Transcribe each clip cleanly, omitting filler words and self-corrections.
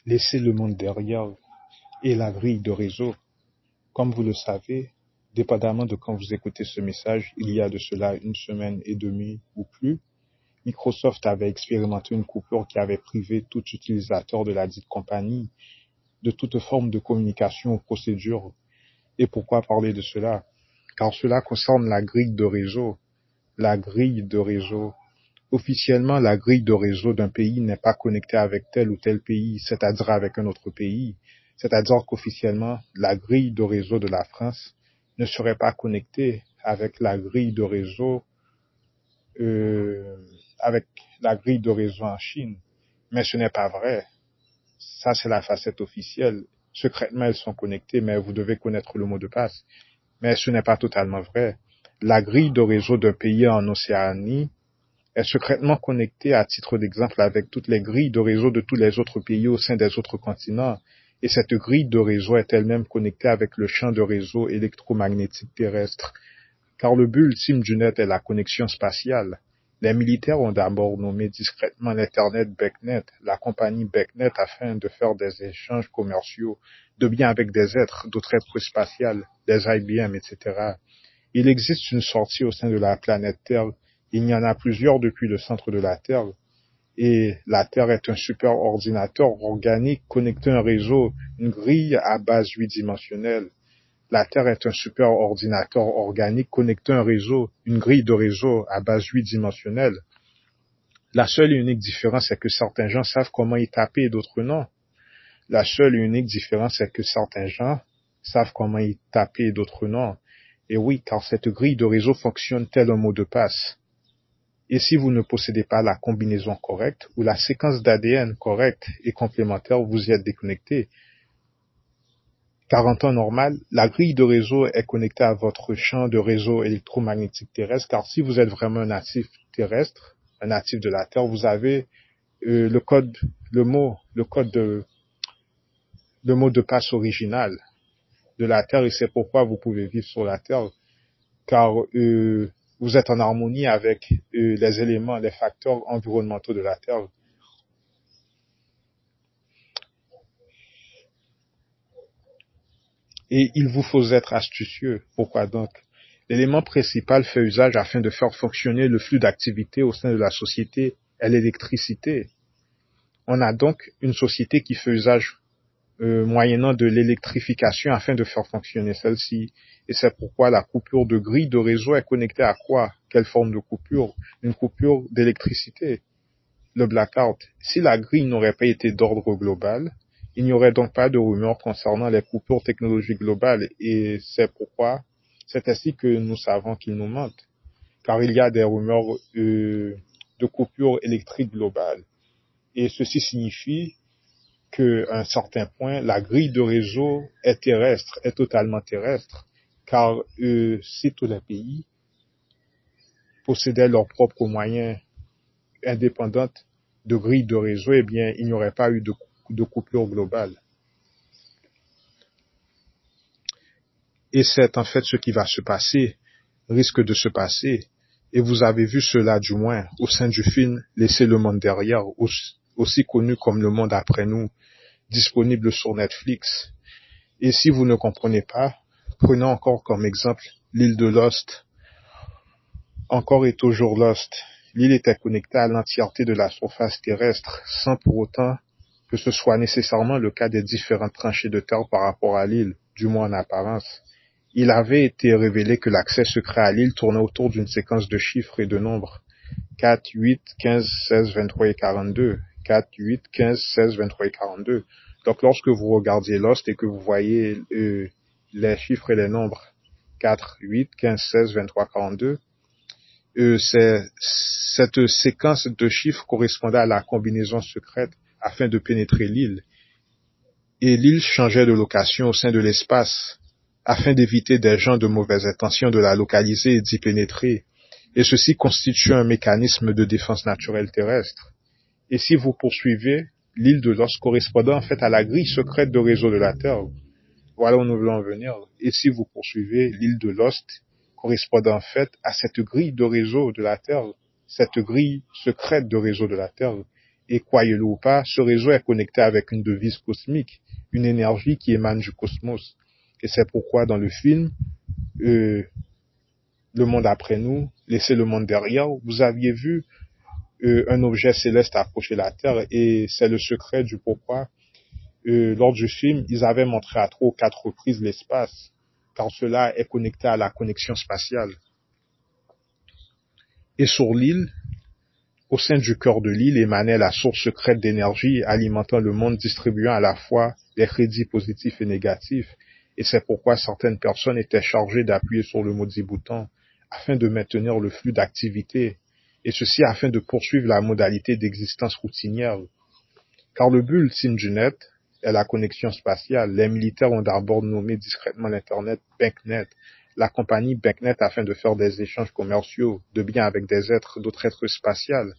Laisser le monde derrière et la grille de réseau. Comme vous le savez, dépendamment de quand vous écoutez ce message, il y a de cela une semaine et demie ou plus, Microsoft avait expérimenté une coupure qui avait privé tout utilisateur de la dite compagnie de toute forme de communication ou procédure. Et pourquoi parler de cela? Car cela concerne la grille de réseau. La grille de réseau. Officiellement, la grille de réseau d'un pays n'est pas connectée avec tel ou tel pays, c'est-à-dire avec un autre pays. C'est-à-dire qu'officiellement, la grille de réseau de la France ne serait pas connectée avec la grille de réseau avec la grille de réseau en Chine. Mais ce n'est pas vrai. Ça, c'est la facette officielle. Secrètement, elles sont connectées, mais vous devez connaître le mot de passe. Mais ce n'est pas totalement vrai. La grille de réseau d'un pays en Océanie est secrètement connectée, à titre d'exemple, avec toutes les grilles de réseau de tous les autres pays au sein des autres continents. Et cette grille de réseau est elle-même connectée avec le champ de réseau électromagnétique terrestre. Car le but ultime du net est la connexion spatiale. Les militaires ont d'abord nommé discrètement l'Internet BECnet, la compagnie BECnet, afin de faire des échanges commerciaux de biens avec des êtres d'autres êtres spatiales, des IBM, etc. Il existe une sortie au sein de la planète Terre. Il y en a plusieurs depuis le centre de la Terre. Et la Terre est un super ordinateur organique connecté à un réseau, une grille à base 8-dimensionnelle. La Terre est un super ordinateur organique connecté à un réseau, une grille de réseau à base 8-dimensionnelle. La seule et unique différence est que certains gens savent comment y taper et d'autres non. La seule et unique différence est que certains gens savent comment y taper et d'autres non. Et oui, car cette grille de réseau fonctionne tel un mot de passe. Et si vous ne possédez pas la combinaison correcte ou la séquence d'ADN correcte et complémentaire, vous y êtes déconnecté. Car en temps normal, la grille de réseau est connectée à votre champ de réseau électromagnétique terrestre, car si vous êtes vraiment un natif terrestre, un natif de la Terre, vous avez le mot de passe original de la Terre, et c'est pourquoi vous pouvez vivre sur la Terre, car vous êtes en harmonie avec les éléments, les facteurs environnementaux de la Terre. Et il vous faut être astucieux. Pourquoi donc? L'élément principal fait usage afin de faire fonctionner le flux d'activité au sein de la société est l'électricité. On a donc une société qui fait usage moyennant de l'électrification afin de faire fonctionner celle-ci. Et c'est pourquoi la coupure de grille de réseau est connectée à quoi? Quelle forme de coupure? Une coupure d'électricité. Le blackout. Si la grille n'aurait pas été d'ordre global, il n'y aurait donc pas de rumeurs concernant les coupures technologiques globales, et c'est ainsi que nous savons qu'ils nous mentent, car il y a des rumeurs de coupures électriques globales. Et ceci signifie qu'à un certain point, la grille de réseau est terrestre, est totalement terrestre, car si tous les pays possédaient leurs propres moyens indépendants de grille de réseau, eh bien, il n'y aurait pas eu de coupure globale. Et c'est en fait ce qui va se passer, risque de se passer. Et vous avez vu cela du moins au sein du film Laissez le monde derrière, aussi connu comme Le monde après nous, disponible sur Netflix. Et si vous ne comprenez pas, prenons encore comme exemple l'île de Lost. Encore et toujours Lost. L'île était connectée à l'entièreté de la surface terrestre, sans pour autant que ce soit nécessairement le cas des différentes tranchées de terre par rapport à l'île, du moins en apparence. Il avait été révélé que l'accès secret à l'île tournait autour d'une séquence de chiffres et de nombres. 4, 8, 15, 16, 23 et 42. 4, 8, 15, 16, 23 et 42. Donc lorsque vous regardiez Lost et que vous voyez les chiffres et les nombres 4, 8, 15, 16, 23, 42, cette séquence de chiffres correspondait à la combinaison secrète afin de pénétrer l'île. Et l'île changeait de location au sein de l'espace afin d'éviter des gens de mauvaises intentions de la localiser et d'y pénétrer. Et ceci constitue un mécanisme de défense naturelle terrestre. Et si vous poursuivez, l'île de Lost correspondant en fait à la grille secrète de réseau de la Terre. Voilà où nous voulons en venir. Et si vous poursuivez, l'île de Lost correspondant en fait à cette grille de réseau de la Terre, cette grille secrète de réseau de la Terre. Et croyez-le ou pas, ce réseau est connecté avec une devise cosmique, une énergie qui émane du cosmos. Et c'est pourquoi dans le film, euh, Le monde après nous, laissez le monde derrière, vous aviez vu un objet céleste approcher la Terre et c'est le secret du pourquoi. Lors du film, ils avaient montré à 3 ou 4 reprises l'espace, car cela est connecté à la connexion spatiale. Et sur l'île, au sein du cœur de l'île émanait la source secrète d'énergie alimentant le monde, distribuant à la fois des crédits positifs et négatifs. Et c'est pourquoi certaines personnes étaient chargées d'appuyer sur le maudit bouton afin de maintenir le flux d'activité, et ceci afin de poursuivre la modalité d'existence routinière. Car le but ultime du net est la connexion spatiale. Les militaires ont d'abord nommé discrètement l'Internet BankNet, la compagnie BankNet afin de faire des échanges commerciaux de biens avec d'autres êtres spatials,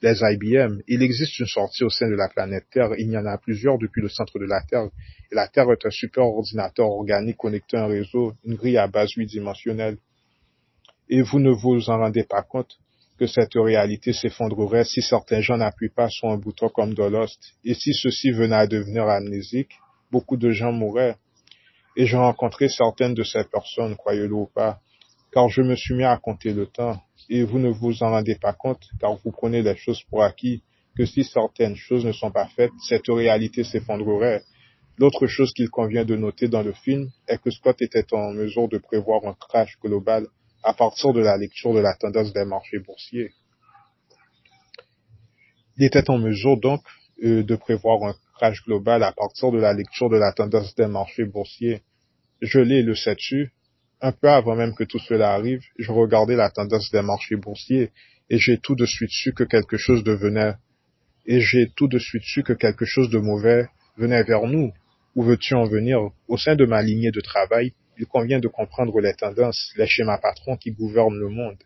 les IBM. Il existe une sortie au sein de la planète Terre, il y en a plusieurs depuis le centre de la Terre, et la Terre est un super ordinateur organique connecté à un réseau, une grille à base 8 dimensionnelle. Et vous ne vous en rendez pas compte que cette réalité s'effondrerait si certains gens n'appuient pas sur un bouton comme dans Lost. Et si ceci venait à devenir amnésique, beaucoup de gens mourraient. Et j'ai rencontré certaines de ces personnes, croyez-le ou pas, car je me suis mis à compter le temps. Et vous ne vous en rendez pas compte, car vous prenez les choses pour acquis, que si certaines choses ne sont pas faites, cette réalité s'effondrerait. L'autre chose qu'il convient de noter dans le film est que Scott était en mesure de prévoir un crash global à partir de la lecture de la tendance des marchés boursiers. Il était en mesure donc de prévoir un crash global à partir de la lecture de la tendance des marchés boursiers. Je l'ai, le sais-tu, un peu avant même que tout cela arrive, je regardais la tendance des marchés boursiers et j'ai tout de suite su que quelque chose de mauvais venait vers nous. Où veux-tu en venir? Au sein de ma lignée de travail, il convient de comprendre les tendances, les schémas patrons qui gouvernent le monde.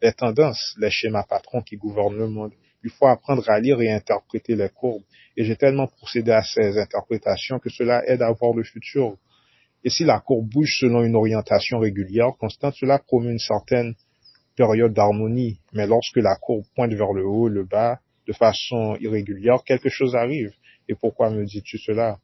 Les tendances, les schémas patrons qui gouvernent le monde. Il faut apprendre à lire et interpréter les courbes. Et j'ai tellement procédé à ces interprétations que cela aide à voir le futur. Et si la courbe bouge selon une orientation régulière, constante, cela promeut une certaine période d'harmonie. Mais lorsque la courbe pointe vers le haut, le bas, de façon irrégulière, quelque chose arrive. Et pourquoi me dis-tu cela?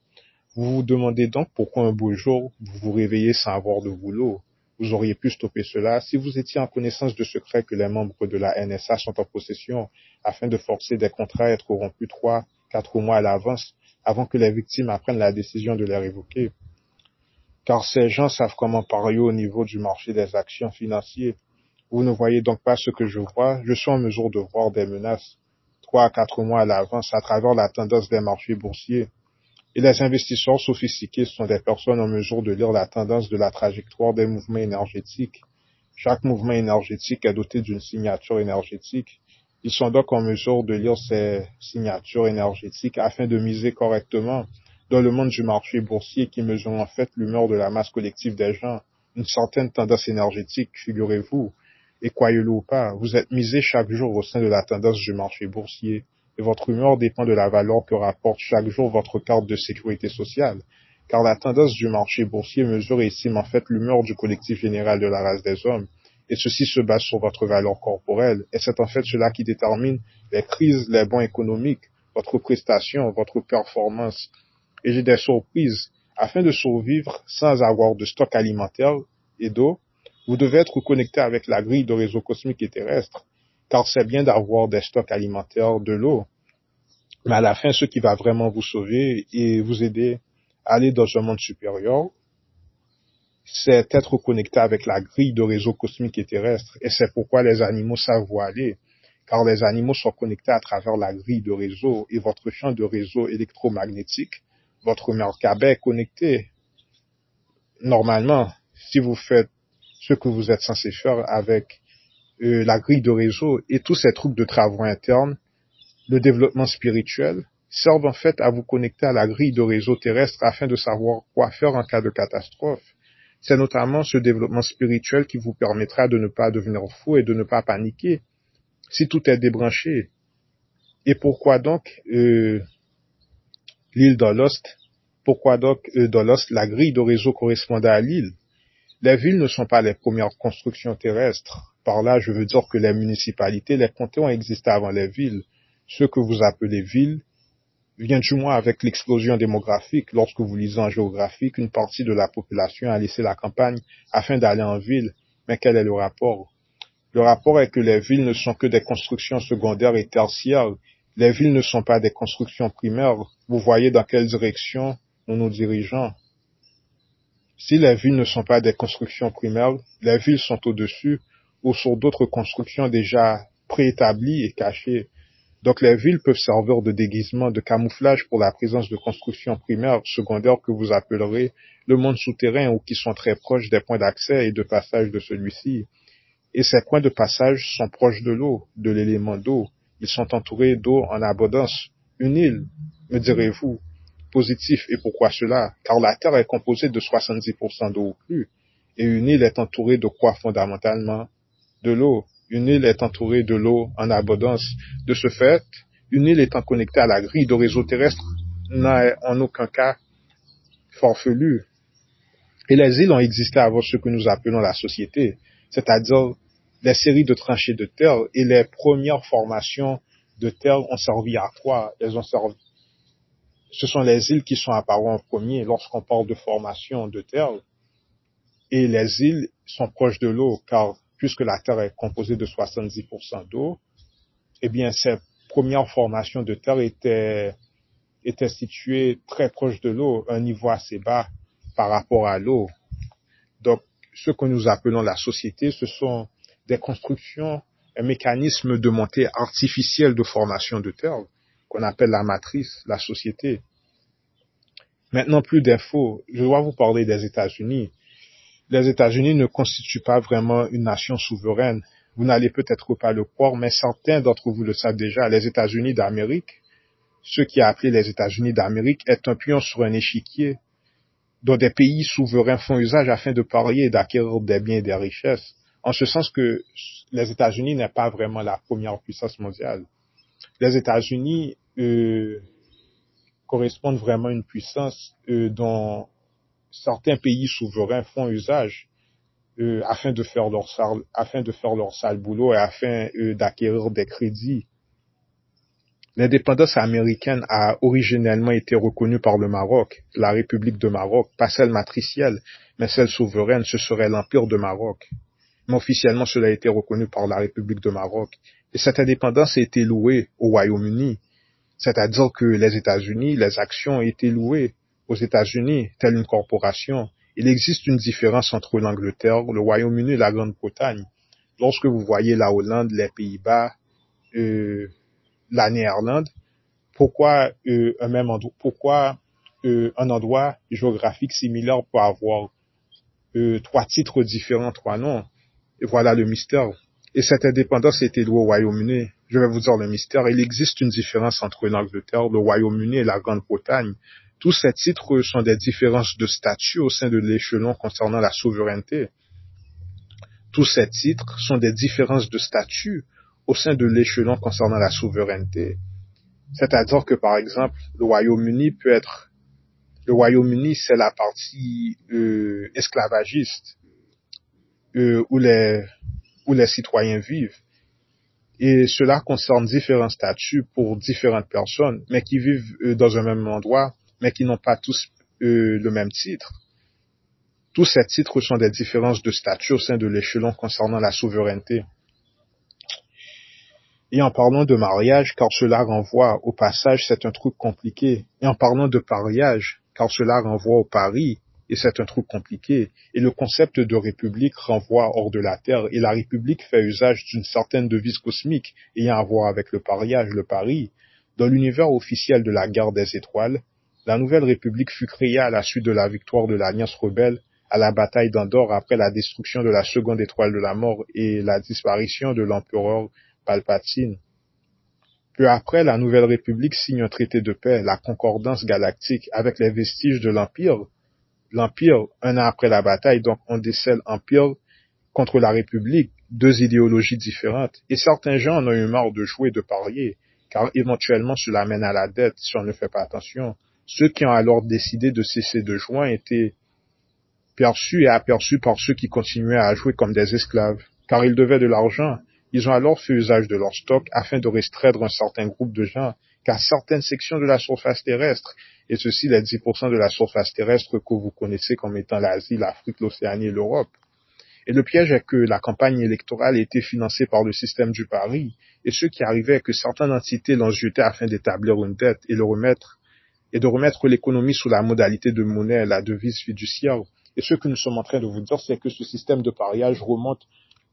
Vous vous demandez donc pourquoi un beau jour, vous vous réveillez sans avoir de boulot. Vous auriez pu stopper cela si vous étiez en connaissance de secrets que les membres de la NSA sont en possession, afin de forcer des contrats à être rompus 3, 4 mois à l'avance, avant que les victimes apprennent la décision de les révoquer. Car ces gens savent comment parier au niveau du marché des actions financiers. Vous ne voyez donc pas ce que je vois, je suis en mesure de voir des menaces 3 à 4 mois à l'avance à travers la tendance des marchés boursiers. Et les investisseurs sophistiqués sont des personnes en mesure de lire la tendance de la trajectoire des mouvements énergétiques. Chaque mouvement énergétique est doté d'une signature énergétique. Ils sont donc en mesure de lire ces signatures énergétiques afin de miser correctement dans le monde du marché boursier qui mesure en fait l'humeur de la masse collective des gens, une certaine tendance énergétique, figurez-vous. Et croyez-le ou pas, vous êtes misé chaque jour au sein de la tendance du marché boursier. Et votre humeur dépend de la valeur que rapporte chaque jour votre carte de sécurité sociale, car la tendance du marché boursier mesure et estime en fait l'humeur du collectif général de la race des hommes, et ceci se base sur votre valeur corporelle, et c'est en fait cela qui détermine les crises, les bons économiques, votre prestation, votre performance. Et j'ai des surprises. Afin de survivre sans avoir de stock alimentaire et d'eau, vous devez être connecté avec la grille de réseau cosmique et terrestre, car c'est bien d'avoir des stocks alimentaires, de l'eau. Mais à la fin, ce qui va vraiment vous sauver et vous aider à aller dans un monde supérieur, c'est être connecté avec la grille de réseau cosmique et terrestre. Et c'est pourquoi les animaux savent où aller, car les animaux sont connectés à travers la grille de réseau et votre champ de réseau électromagnétique, votre Merkaba est connecté. Normalement, si vous faites ce que vous êtes censé faire avec la grille de réseau et tous ces trucs de travaux internes, le développement spirituel, servent en fait à vous connecter à la grille de réseau terrestre afin de savoir quoi faire en cas de catastrophe. C'est notamment ce développement spirituel qui vous permettra de ne pas devenir fou et de ne pas paniquer si tout est débranché. Et pourquoi donc l'île dans Lost? Pourquoi donc dans Lost la grille de réseau correspondait à l'île? Les villes ne sont pas les premières constructions terrestres. Par là, je veux dire que les municipalités, les comtés ont existé avant les villes. Ce que vous appelez ville vient du moins avec l'explosion démographique. Lorsque vous lisez en géographie qu'une partie de la population a laissé la campagne afin d'aller en ville. Mais quel est le rapport? Le rapport est que les villes ne sont que des constructions secondaires et tertiaires. Les villes ne sont pas des constructions primaires. Vous voyez dans quelle direction nous nous dirigeons. Si les villes ne sont pas des constructions primaires, les villes sont au-dessus ou sur d'autres constructions déjà préétablies et cachées. Donc les villes peuvent servir de déguisement, de camouflage pour la présence de constructions primaires, secondaires que vous appellerez le monde souterrain ou qui sont très proches des points d'accès et de passage de celui-ci. Et ces points de passage sont proches de l'eau, de l'élément d'eau. Ils sont entourés d'eau en abondance. Une île, me direz-vous. Positif. Et pourquoi cela? Car la Terre est composée de 70% d'eau ou plus. Et une île est entourée de quoi fondamentalement? De l'eau. Une île est entourée de l'eau en abondance. De ce fait, une île étant connectée à la grille de réseau terrestre n'est en aucun cas farfelue. Et les îles ont existé avant ce que nous appelons la société, c'est-à-dire les séries de tranchées de terre et les premières formations de terre ont servi à quoi? Ce sont les îles qui sont apparues en premier lorsqu'on parle de formation de terre. Et les îles sont proches de l'eau, car puisque la Terre est composée de 70% d'eau, eh bien, ces premières formations de terre étaient situées très proches de l'eau, un niveau assez bas par rapport à l'eau. Donc, ce que nous appelons la société, ce sont des constructions, un mécanisme de montée artificielle de formation de terre, qu'on appelle la matrice, la société. Maintenant, plus d'infos. Je dois vous parler des États-Unis. Les États-Unis ne constituent pas vraiment une nation souveraine. Vous n'allez peut-être pas le croire, mais certains d'entre vous le savent déjà. Les États-Unis d'Amérique, ce qui est appelé les États-Unis d'Amérique, est un pion sur un échiquier dont des pays souverains font usage afin de parier et d'acquérir des biens et des richesses. En ce sens que les États-Unis n'est pas vraiment la première puissance mondiale. Les États-Unis correspondent vraiment à une puissance dont certains pays souverains font usage afin de faire leur sale boulot et afin d'acquérir des crédits. L'indépendance américaine a originellement été reconnue par le Maroc, la République de Maroc, pas celle matricielle, mais celle souveraine, ce serait l'Empire de Maroc. Mais officiellement, cela a été reconnu par la République de Maroc. Et cette indépendance a été louée au Royaume-Uni. C'est-à-dire que les États-Unis, les actions ont été louées aux États-Unis, telle une corporation. Il existe une différence entre l'Angleterre, le Royaume-Uni et la Grande-Bretagne. Lorsque vous voyez la Hollande, les Pays-Bas, la Néerlande, pourquoi un endroit géographique similaire peut avoir trois titres différents, trois noms? Et voilà le mystère. Et cette indépendance a été louée au Royaume-Uni. Je vais vous dire le mystère. Il existe une différence entre l'Angleterre, le Royaume-Uni et la Grande-Bretagne. Tous ces titres sont des différences de statut au sein de l'échelon concernant la souveraineté. Tous ces titres sont des différences de statut au sein de l'échelon concernant la souveraineté. C'est-à-dire que, par exemple, le Royaume-Uni, c'est la partie esclavagiste où les citoyens vivent. Et cela concerne différents statuts pour différentes personnes, mais qui vivent dans un même endroit, mais qui n'ont pas tous le même titre. Tous ces titres sont des différences de statut au sein de l'échelon concernant la souveraineté. Et en parlant de mariage, car cela renvoie au passage, c'est un truc compliqué. Et en parlant de pariage, car cela renvoie au pari, et c'est un truc compliqué. Et le concept de république renvoie hors de la Terre, et la république fait usage d'une certaine devise cosmique ayant à voir avec le pariage, le pari. Dans l'univers officiel de la guerre des étoiles, la nouvelle république fut créée à la suite de la victoire de l'Alliance rebelle à la bataille d'Andorre après la destruction de la seconde étoile de la mort et la disparition de l'empereur Palpatine. Peu après, la Nouvelle République signe un traité de paix, la Concordance galactique, avec les vestiges de l'Empire. L'Empire, un an après la bataille, donc on décèle Empire contre la République, deux idéologies différentes. Et certains gens en ont eu marre de jouer, de parier, car éventuellement cela mène à la dette si on ne fait pas attention. Ceux qui ont alors décidé de cesser de jouer étaient perçus et aperçus par ceux qui continuaient à jouer comme des esclaves, car ils devaient de l'argent. Ils ont alors fait usage de leur stock afin de restreindre un certain groupe de gens qu'à certaines sections de la surface terrestre, et ceci les 10% de la surface terrestre que vous connaissez comme étant l'Asie, l'Afrique, l'Océanie et l'Europe. Et le piège est que la campagne électorale était financée par le système du pari, et ce qui arrivait est que certaines entités l'ont jeté afin d'établir une dette et de remettre l'économie sous la modalité de monnaie, la devise fiduciaire. Et ce que nous sommes en train de vous dire, c'est que ce système de pariage remonte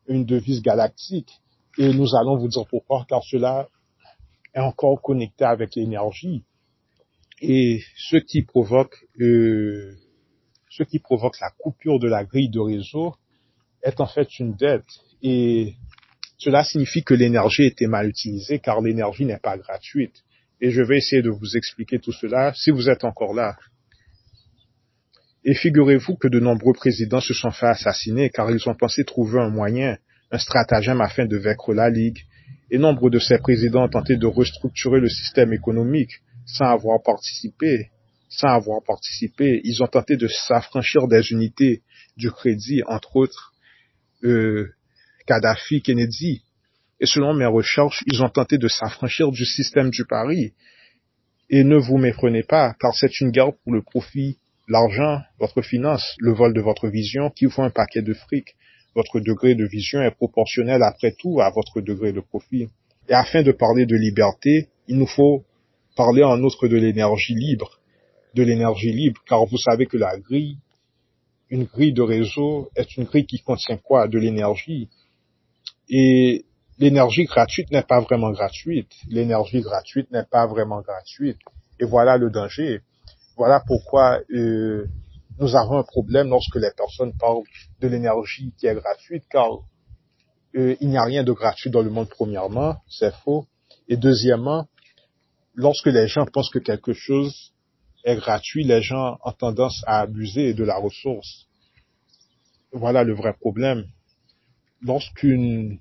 une devise galactique. Et nous allons vous dire pourquoi, car cela est encore connecté avec l'énergie. Et ce qui provoque la coupure de la grille de réseau est en fait une dette. Et cela signifie que l'énergie était mal utilisée, car l'énergie n'est pas gratuite. Et je vais essayer de vous expliquer tout cela si vous êtes encore là. Et figurez-vous que de nombreux présidents se sont fait assassiner car ils ont pensé trouver un moyen, un stratagème afin de vaincre la Ligue. Et nombre de ces présidents ont tenté de restructurer le système économique sans avoir participé. Ils ont tenté de s'affranchir des unités du crédit, entre autres Kadhafi, Kennedy. Et selon mes recherches, ils ont tenté de s'affranchir du système du pari. Et ne vous méprenez pas, car c'est une guerre pour le profit, l'argent, votre finance, le vol de votre vision qui vaut un paquet de fric. Votre degré de vision est proportionnel après tout à votre degré de profit. Et afin de parler de liberté, il nous faut parler en outre de l'énergie libre. Car vous savez que une grille de réseau est une grille qui contient quoi? De l'énergie. Et l'énergie gratuite n'est pas vraiment gratuite. Et voilà le danger. Voilà pourquoi nous avons un problème lorsque les personnes parlent de l'énergie qui est gratuite, car il n'y a rien de gratuit dans le monde, premièrement, c'est faux. Et deuxièmement, lorsque les gens pensent que quelque chose est gratuit, les gens ont tendance à abuser de la ressource. Voilà le vrai problème. Lorsqu'une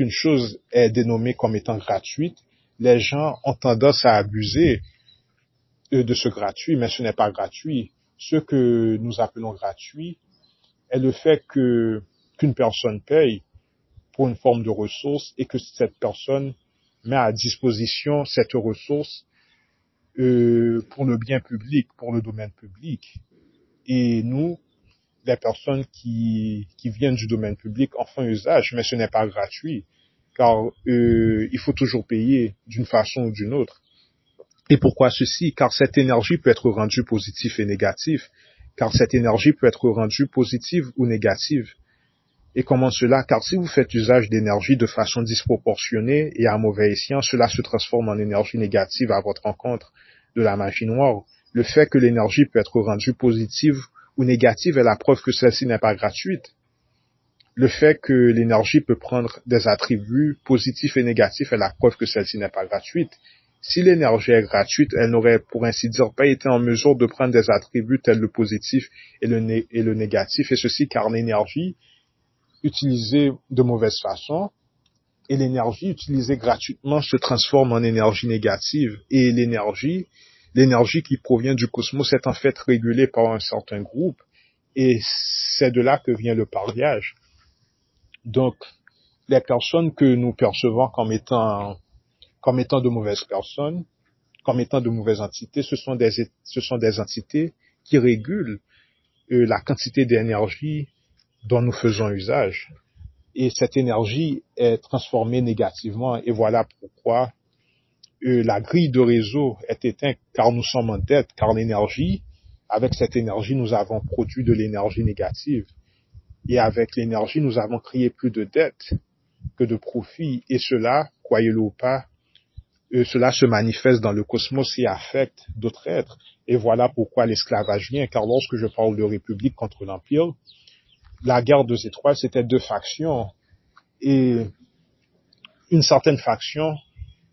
chose est dénommée comme étant gratuite, les gens ont tendance à abuser de ce gratuit, mais ce n'est pas gratuit. Ce que nous appelons gratuit est le fait qu'une personne paye pour une forme de ressource et que cette personne met à disposition cette ressource pour le bien public, pour le domaine public. Et nous, les personnes qui viennent du domaine public en font usage, mais ce n'est pas gratuit, car il faut toujours payer d'une façon ou d'une autre. Et pourquoi ceci? Car cette énergie peut être rendue positive et négative. Et comment cela? Car si vous faites usage d'énergie de façon disproportionnée et à mauvais escient, cela se transforme en énergie négative à votre rencontre de la magie noire. Le fait que l'énergie peut être rendue positive ou négative est la preuve que celle-ci n'est pas gratuite. Le fait que l'énergie peut prendre des attributs positifs et négatifs est la preuve que celle-ci n'est pas gratuite. Si l'énergie est gratuite, elle n'aurait, pour ainsi dire, pas été en mesure de prendre des attributs tels le positif et le négatif, et ceci car l'énergie utilisée de mauvaise façon et l'énergie utilisée gratuitement se transforme en énergie négative. Et l'énergie qui provient du cosmos est en fait régulée par un certain groupe, et c'est de là que vient le pariage. Donc, les personnes que nous percevons comme étant de mauvaises personnes, comme étant de mauvaises entités, ce sont des entités qui régulent la quantité d'énergie dont nous faisons usage. Et cette énergie est transformée négativement, et voilà pourquoi la grille de réseau est éteinte, car nous sommes en dette, car avec cette énergie, nous avons produit de l'énergie négative. Et avec l'énergie, nous avons créé plus de dettes que de profits. Et cela, croyez-le ou pas, cela se manifeste dans le cosmos et affecte d'autres êtres. Et voilà pourquoi l'esclavage vient, car lorsque je parle de république contre l'empire, la guerre des étoiles, c'était deux factions. Et une certaine faction,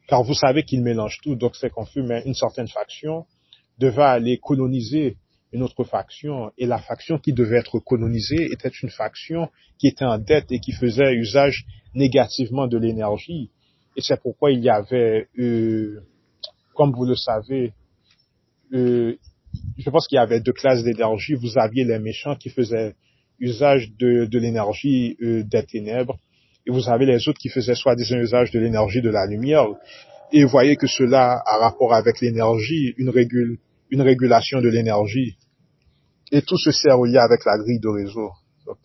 car vous savez qu'ils mélangent tout, donc c'est confus, mais une certaine faction devait aller coloniser une autre faction, et la faction qui devait être colonisée était une faction qui était en dette et qui faisait usage négativement de l'énergie. Et c'est pourquoi il y avait, comme vous le savez, je pense qu'il y avait deux classes d'énergie. Vous aviez les méchants qui faisaient usage de l'énergie des ténèbres, et vous avez les autres qui faisaient soi-disant usage de l'énergie de la lumière, et vous voyez que cela a rapport avec l'énergie, une régulation de l'énergie, et tout ceci est relié avec la grille de réseau. Donc,